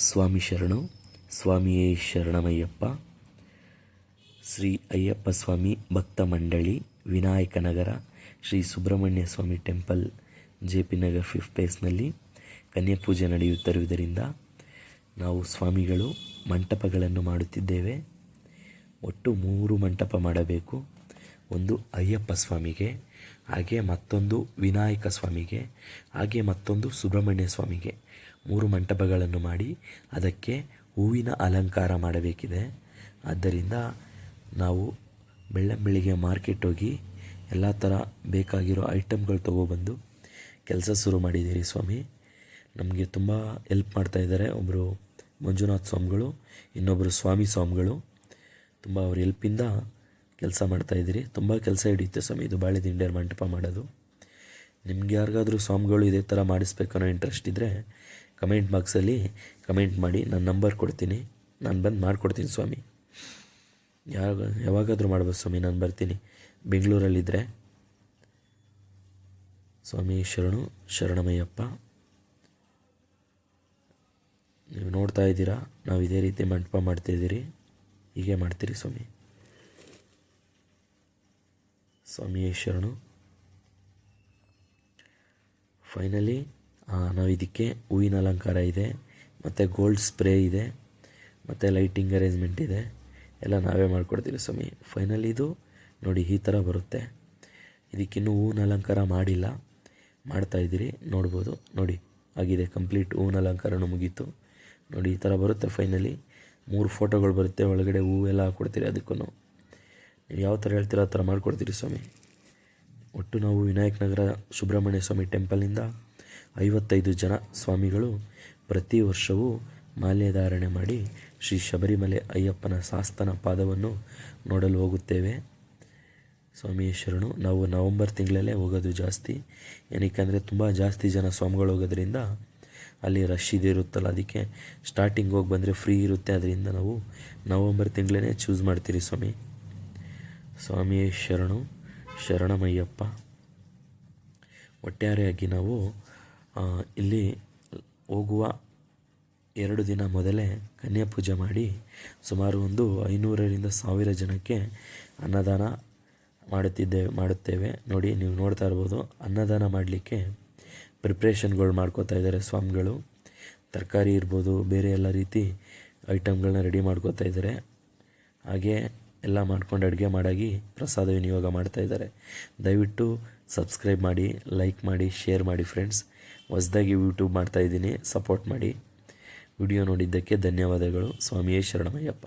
ಸ್ವಾಮಿ ಶರಣು. ಸ್ವಾಮಿಯೇ ಶರಣಮಯ್ಯಪ್ಪ. ಶ್ರೀ ಅಯ್ಯಪ್ಪ ಸ್ವಾಮಿ ಭಕ್ತ ಮಂಡಳಿ, ವಿನಾಯಕ ನಗರ, ಶ್ರೀ ಸುಬ್ರಹ್ಮಣ್ಯ ಸ್ವಾಮಿ ಟೆಂಪಲ್, JP ನಗರ್ 5th ಫೇಸ್ನಲ್ಲಿ ಕನ್ಯಾಪೂಜೆ ನಡೆಯುತ್ತಿರುವುದರಿಂದ ನಾವು ಸ್ವಾಮಿಗಳು ಮಂಟಪಗಳನ್ನು ಮಾಡುತ್ತಿದ್ದೇವೆ. ಒಟ್ಟು 3 ಮಂಟಪ ಮಾಡಬೇಕು. ಒಂದು ಅಯ್ಯಪ್ಪ ಸ್ವಾಮಿಗೆ, ಹಾಗೆ ಮತ್ತೊಂದು ವಿನಾಯಕ ಸ್ವಾಮಿಗೆ, ಹಾಗೆ ಮತ್ತೊಂದು ಸುಬ್ರಹ್ಮಣ್ಯ ಸ್ವಾಮಿಗೆ 3 ಮಂಟಪಗಳನ್ನು ಮಾಡಿ ಅದಕ್ಕೆ ಹೂವಿನ ಅಲಂಕಾರ ಮಾಡಬೇಕಿದೆ. ಆದ್ದರಿಂದ ನಾವು ಬೆಳ್ಳಂಬೆಳಿಗ್ಗೆ ಮಾರ್ಕೆಟ್ ಹೋಗಿ ಎಲ್ಲ ಥರ ಬೇಕಾಗಿರೋ ಐಟಮ್ಗಳು ತೊಗೊಬಂದು ಕೆಲಸ ಶುರು ಮಾಡಿದ್ದೀರಿ ಸ್ವಾಮಿ. ನಮಗೆ ತುಂಬ ಹೆಲ್ಪ್ ಮಾಡ್ತಾಯಿದ್ದಾರೆ. ಒಬ್ಬರು ಮಂಜುನಾಥ್ ಸ್ವಾಮಿಗಳು, ಇನ್ನೊಬ್ಬರು ಸ್ವಾಮಿಗಳು. ತುಂಬ ಅವ್ರ ಹೆಲ್ಪಿಂದ ಕೆಲಸ ಮಾಡ್ತಾಯಿದ್ದೀರಿ. ತುಂಬ ಕೆಲಸ ಹಿಡಿಯುತ್ತೆ ಸ್ವಾಮಿ ಇದು ಬಾಳೆದಿಂಡೇರ ಮಂಟಪ ಮಾಡೋದು. ನಿಮ್ಗೆ ಯಾರಿಗಾದ್ರೂ ಸ್ವಾಮಿಗಳು ಇದೇ ಥರ ಮಾಡಿಸ್ಬೇಕನ್ನೋ ಇಂಟ್ರೆಸ್ಟ್ ಇದ್ದರೆ ಕಮೆಂಟ್ ಬಾಕ್ಸಲ್ಲಿ ಕಮೆಂಟ್ ಮಾಡಿ, ನನ್ನ ನಂಬರ್ ಕೊಡ್ತೀನಿ, ನಾನು ಬಂದು ಮಾಡಿಕೊಡ್ತೀನಿ ಸ್ವಾಮಿ. ಯಾವಾಗಾದರೂ ಮಾಡ್ಬೋದು ಸ್ವಾಮಿ, ನಾನು ಬರ್ತೀನಿ ಬೆಂಗಳೂರಲ್ಲಿದ್ದರೆ. ಸ್ವಾಮಿ ಶರಣು ಶರಣಮಯ್ಯಪ್ಪ. ನೀವು ನೋಡ್ತಾ ಇದ್ದೀರಾ, ನಾವು ಇದೇ ರೀತಿ ಮಂಟಪ ಮಾಡ್ತಾಯಿದ್ದೀರಿ. ಹೀಗೆ ಮಾಡ್ತೀರಿ ಸ್ವಾಮಿ. ಸ್ವಾಮಿಯೇ ಶರಣು. ಫೈನಲಿ ನಾವು ಇದಕ್ಕೆ ಹೂವಿನ ಅಲಂಕಾರ ಇದೆ, ಮತ್ತು ಗೋಲ್ಡ್ ಸ್ಪ್ರೇ ಇದೆ, ಮತ್ತು ಲೈಟಿಂಗ್ ಅರೇಂಜ್ಮೆಂಟ್ ಇದೆ, ಎಲ್ಲ ನಾವೇ ಮಾಡಿಕೊಡ್ತೀವಿ ಸ್ವಾಮಿ. ಫೈನಲಿ ಇದು ನೋಡಿ ಈ ಥರ ಬರುತ್ತೆ. ಇದಕ್ಕಿನ್ನೂ ಹೂವಿನ ಅಲಂಕಾರ ಮಾಡಿಲ್ಲ, ಮಾಡ್ತಾಯಿದ್ದೀರಿ, ನೋಡ್ಬೋದು. ನೋಡಿ ಆಗಿದೆ, ಕಂಪ್ಲೀಟ್ ಹೂವಿನ ಅಲಂಕಾರನೂ ಮುಗೀತು. ನೋಡಿ ಈ ಥರ ಬರುತ್ತೆ. ಫೈನಲಿ 3 ಫೋಟೋಗಳು ಬರುತ್ತೆ, ಒಳಗಡೆ ಹೂವೆಲ್ಲ ಹಾಕ್ಕೊಡ್ತೀರಿ. ಅದಕ್ಕೂ ನೀವು ಯಾವ ಥರ ಹೇಳ್ತೀರೋ ಆ ಥರ ಮಾಡಿಕೊಡ್ತೀರಿ ಸ್ವಾಮಿ. ಒಟ್ಟು ನಾವು ವಿನಾಯಕ ನಗರ ಸುಬ್ರಹ್ಮಣ್ಯ ಸ್ವಾಮಿ ಟೆಂಪಲಿಂದ 55 ಜನ ಸ್ವಾಮಿಗಳು ಪ್ರತಿ ವರ್ಷವೂ ಮಾಲ್ಯಧಾರಣೆ ಮಾಡಿ ಶ್ರೀ ಶಬರಿಮಲೆ ಅಯ್ಯಪ್ಪನ ಶಾಸ್ತನ ಪಾದವನ್ನು ನೋಡಲು ಹೋಗುತ್ತೇವೆ. ಸ್ವಾಮಿಯೇ ಶರಣು. ನಾವು ನವಂಬರ್ ತಿಂಗಳಲ್ಲೇ ಹೋಗೋದು ಜಾಸ್ತಿ. ಏನಕ್ಕೆ ತುಂಬ ಜಾಸ್ತಿ ಜನ ಸ್ವಾಮಿಗಳು ಹೋಗೋದ್ರಿಂದ ಅಲ್ಲಿ ರಶ್ ಇರುತ್ತಲ್ಲ, ಅದಕ್ಕೆ ಸ್ಟಾರ್ಟಿಂಗ್ ಹೋಗಿ ಬಂದರೆ ಫ್ರೀ ಇರುತ್ತೆ. ಅದರಿಂದ ನಾವು ನವಂಬರ್ ತಿಂಗಳೇ ಚೂಸ್ ಮಾಡ್ತೀರಿ ಸ್ವಾಮಿ. ಸ್ವಾಮಿಯೇ ಶರಣು ಶರಣಮಯ್ಯಪ್ಪ. ಒಟ್ಟಾರೆಯಾಗಿ ನಾವು ಇಲ್ಲಿ ಹೋಗುವ 2 ದಿನ ಮೊದಲೇ ಕನ್ಯಾಪೂಜೆ ಮಾಡಿ ಸುಮಾರು ಒಂದು 500ರಿಂದ 1000 ಜನಕ್ಕೆ ಅನ್ನದಾನ ಮಾಡುತ್ತೇವೆ. ನೋಡಿ, ನೀವು ನೋಡ್ತಾ ಇರ್ಬೋದು, ಅನ್ನದಾನ ಮಾಡಲಿಕ್ಕೆ ಪ್ರಿಪ್ರೇಷನ್ಗಳು ಮಾಡ್ಕೋತಾ ಇದ್ದಾರೆ ಸ್ವಾಮಿಗಳು. ತರಕಾರಿ ಇರ್ಬೋದು, ಬೇರೆ ಎಲ್ಲ ರೀತಿ ಐಟಮ್ಗಳನ್ನ ರೆಡಿ ಮಾಡ್ಕೋತಾ ಇದ್ದಾರೆ. ಹಾಗೆ ಎಲ್ಲ ಮಾಡ್ಕೊಂಡು ಅಡುಗೆ ಮಾಡಾಗಿ ಪ್ರಸಾದ ವಿನಿಯೋಗ ಮಾಡ್ತಾಯಿದ್ದಾರೆ. ದಯವಿಟ್ಟು ಸಬ್ಸ್ಕ್ರೈಬ್ ಮಾಡಿ, ಲೈಕ್ ಮಾಡಿ, ಶೇರ್ ಮಾಡಿ ಫ್ರೆಂಡ್ಸ್. ಹೊಸದಾಗಿ ಯೂಟ್ಯೂಬ್ ಮಾಡ್ತಾಯಿದ್ದೀನಿ, ಸಪೋರ್ಟ್ ಮಾಡಿ. ವಿಡಿಯೋ ನೋಡಿದ್ದಕ್ಕೆ ಧನ್ಯವಾದಗಳು. ಸ್ವಾಮಿಯೇ ಶರಣಮಯ್ಯಪ್ಪ.